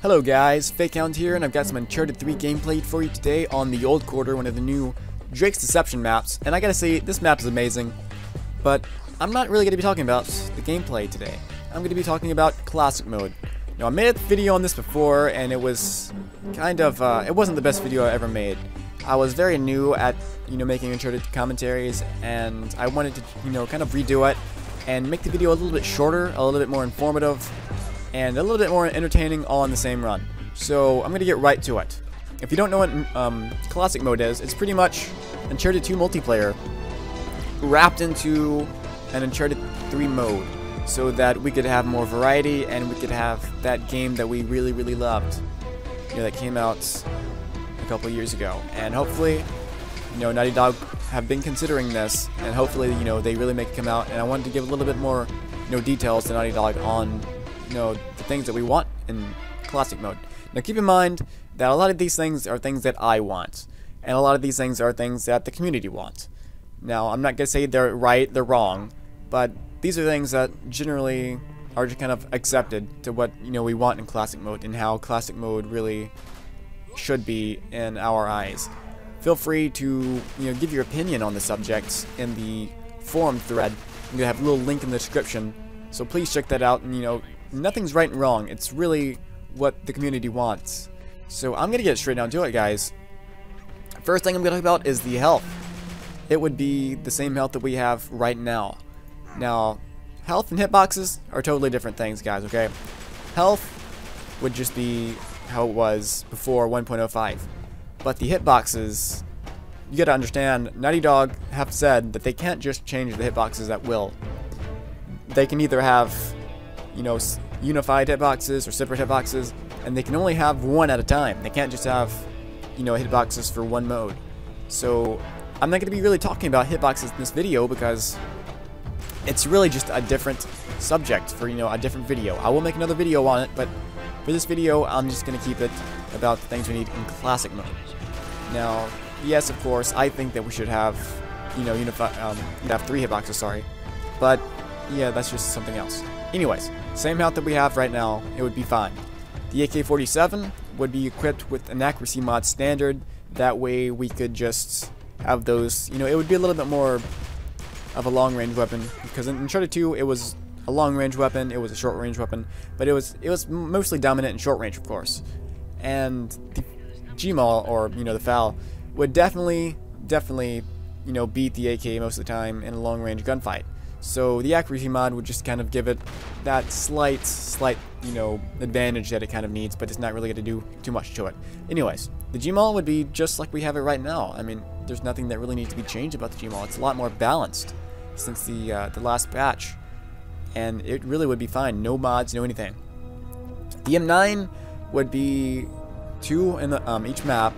Hello guys, FakeHound here, and I've got some Uncharted 3 gameplay for you today on the Old Quarter, one of the new Drake's Deception maps. And I gotta say, this map is amazing, but I'm not really gonna be talking about the gameplay today. I'm gonna be talking about Classic Mode. Now, I made a video on this before, and it was kind of, it wasn't the best video I ever made. I was very new at, making Uncharted commentaries, and I wanted to, kind of redo it and make the video a little bit shorter, a little bit more informative, and a little bit more entertaining all in the same run. So I'm going to get right to it. If you don't know what Classic Mode is, it's pretty much Uncharted 2 multiplayer wrapped into an Uncharted 3 mode so that we could have more variety and we could have that game that we really, really loved, that came out a couple years ago. And hopefully, Naughty Dog have been considering this, and hopefully, they really make it come out. And I wanted to give a little bit more, details to Naughty Dog on the things that we want in Classic Mode. Now keep in mind that a lot of these things are things that I want, and a lot of these things are things that the community wants. Now I'm not going to say they're right, they're wrong, but these are things that generally are just kind of accepted to what we want in Classic Mode and how Classic Mode really should be in our eyes. Feel free to give your opinion on the subjects in the forum thread. I'm going to have a little link in the description, so please check that out. And nothing's right and wrong. It's really what the community wants. So I'm going to get straight down to it, guys. First thing I'm going to talk about is the health. It would be the same health that we have right now. Now, health and hitboxes are totally different things, guys, okay? Health would just be how it was before 1.05. But the hitboxes, you got to understand, Naughty Dog have said that they can't just change the hitboxes at will. They can either have unified hitboxes or separate hitboxes, and they can only have one at a time. They can't just have, hitboxes for one mode. So I'm not going to be really talking about hitboxes in this video because it's really just a different subject for, a different video. I will make another video on it, but for this video, I'm just going to keep it about the things we need in Classic Mode. Now, yes, of course, I think that we should have, have 3 hitboxes, sorry. But, yeah, that's just something else. Anyways, same health that we have right now, it would be fine. The AK-47 would be equipped with an accuracy mod standard. That way we could just have those, it would be a little bit more of a long-range weapon. Because in Uncharted 2, it was a long-range weapon, it was a short-range weapon. But it was mostly dominant in short-range, of course. And the Gmaul, or, the FAL, would definitely, beat the AK most of the time in a long-range gunfight. So the accuracy mod would just kind of give it that slight, advantage that it kind of needs, but it's not really going to do too much to it. Anyways, the Gmaul would be just like we have it right now. I mean, there's nothing that really needs to be changed about the Gmaul. It's a lot more balanced since the last patch, and it really would be fine. No mods, no anything. The M9 would be 2 in the each map,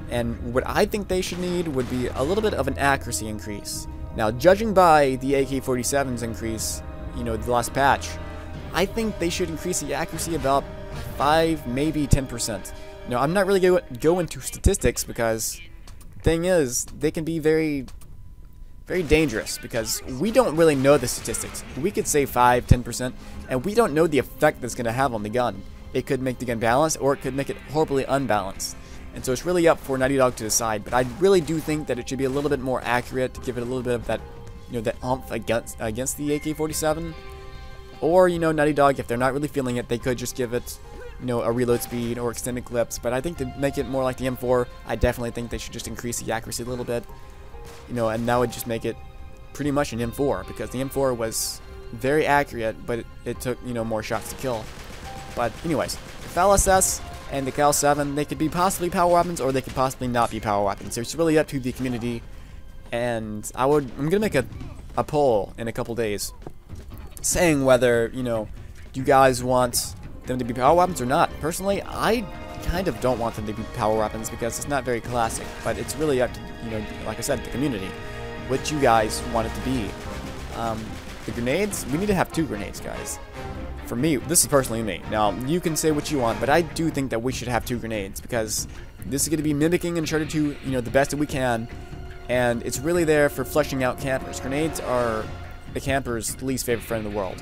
and what I think they should need would be a little bit of an accuracy increase. Now, judging by the AK-47's increase, the last patch, I think they should increase the accuracy about 5, maybe 10%. Now, I'm not really going to go into statistics because the thing is, they can be very, very dangerous because we don't really know the statistics. We could say 5, 10%, and we don't know the effect that's going to have on the gun. It could make the gun balanced, or it could make it horribly unbalanced. And so it's really up for Naughty Dog to decide, but I really do think that it should be a little bit more accurate to give it a little bit of that, that oomph against the AK-47. Or, Naughty Dog, if they're not really feeling it, they could just give it, a reload speed or extended clips. But I think to make it more like the M4, I definitely think they should just increase the accuracy a little bit, and that would just make it pretty much an M4, because the M4 was very accurate, but it took, more shots to kill. But anyways, the FAL-SS and the Cal-7, they could be possibly power weapons, or they could possibly not be power weapons. So it's really up to the community, and I'm gonna make a poll in a couple days, saying whether do you guys want them to be power weapons or not. Personally, I kind of don't want them to be power weapons because it's not very classic. But it's really up to like I said, the community, what you guys want it to be. The grenades, we need to have 2 grenades, guys. For me, this is personally me. Now, you can say what you want, but I do think that we should have 2 grenades because this is going to be mimicking Uncharted 2, the best that we can, and it's really there for fleshing out campers. Grenades are the camper's least favorite friend in the world.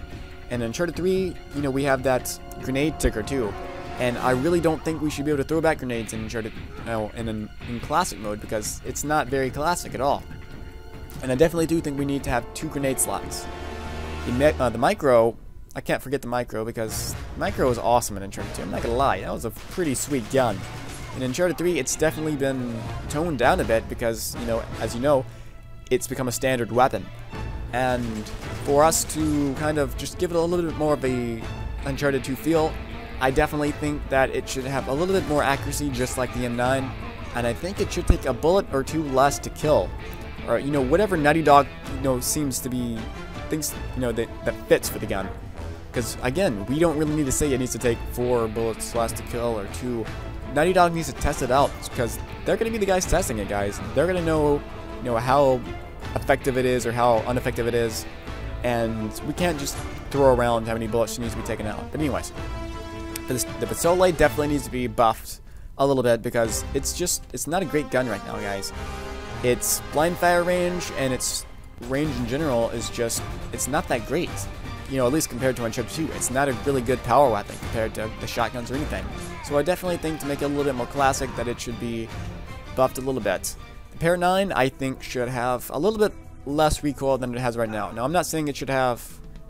And in Uncharted 3, we have that grenade ticker too, And I really don't think we should be able to throw back grenades in Uncharted, in classic mode, because it's not very classic at all. And I definitely do think we need to have 2 grenade slots. The micro, I can't forget the micro, because micro is awesome in Uncharted 2. I'm not gonna lie, that was a pretty sweet gun. In Uncharted 3, it's definitely been toned down a bit because, as you know, it's become a standard weapon. And for us to kind of just give it a little bit more of a Uncharted 2 feel, I definitely think that it should have a little bit more accuracy, just like the M9. And I think it should take a bullet or 2 less to kill. Or, whatever Naughty Dog, seems to be, thinks, that fits for the gun. Because, again, we don't really need to say it needs to take 4 bullets less to kill or 2. Naughty Dog needs to test it out, because they're going to be the guys testing it, guys. They're going to know, how effective it is or how ineffective it is. And we can't just throw around how many bullets needs to be taken out. But anyways, the Pistole definitely needs to be buffed a little bit, because it's not a great gun right now, guys. Its blind fire range and its range in general is just, it's not that great. At least compared to Uncharted 2, it's not a really good power weapon compared to the shotguns or anything. So I definitely think, to make it a little bit more classic, that it should be buffed a little bit. The Para 9, I think, should have a little bit less recoil than it has right now. Now, I'm not saying it should have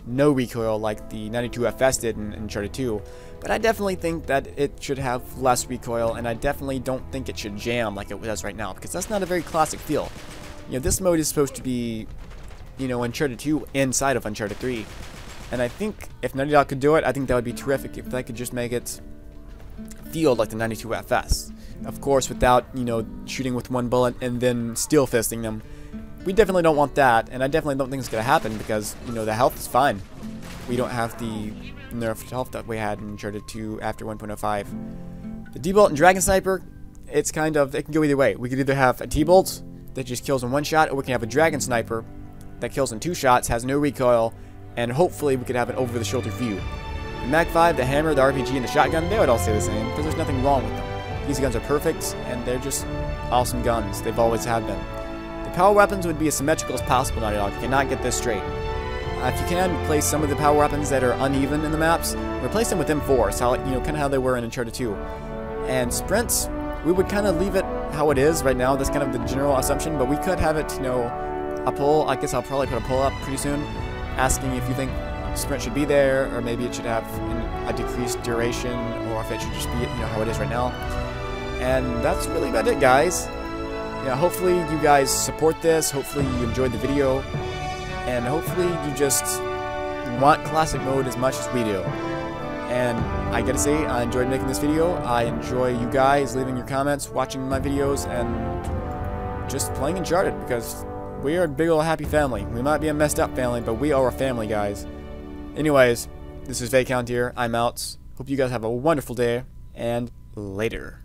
no recoil like the 92FS did in Uncharted 2, but I definitely think that it should have less recoil, and I definitely don't think it should jam like it does right now, because that's not a very classic feel. This mode is supposed to be, Uncharted 2 inside of Uncharted 3. And I think if Naughty Dog could do it, I think that would be terrific if they could just make it feel like the 92FS. Of course, without, shooting with 1 bullet and then steel fisting them. We definitely don't want that, and I definitely don't think it's going to happen because, the health is fine. We don't have the nerfed health that we had in Uncharted 2 after 1.05. The D-Bolt and Dragon Sniper, it can go either way. We could either have a T-Bolt that just kills in 1 shot, or we can have a Dragon Sniper that kills in 2 shots, has no recoil, and hopefully we could have an over-the-shoulder view. The Mag-5, the Hammer, the RPG, and the Shotgun, they would all stay the same, because there's nothing wrong with them. These guns are perfect, and they're just awesome guns. They've always have been. The power weapons would be as symmetrical as possible, Naughty Dog. You cannot get this straight. If you can, replace some of the power weapons that are uneven in the maps, replace them with M4, so kind of how they were in Uncharted 2. And sprints, we would kind of leave it how it is right now. That's kind of the general assumption, but we could have it, a poll. I guess I'll probably put a poll up pretty soon, asking if you think sprint should be there, or maybe it should have a decreased duration, or if it should just be, how it is right now. And that's really about it, guys. Hopefully you guys support this, hopefully you enjoyed the video, and hopefully you just want classic mode as much as we do. And I gotta say, I enjoyed making this video. I enjoy you guys leaving your comments, watching my videos, and just playing Uncharted, because we are a big old happy family. We might be a messed up family, but we are a family, guys. Anyways, this is VakeHound here. I'm out. Hope you guys have a wonderful day, and later.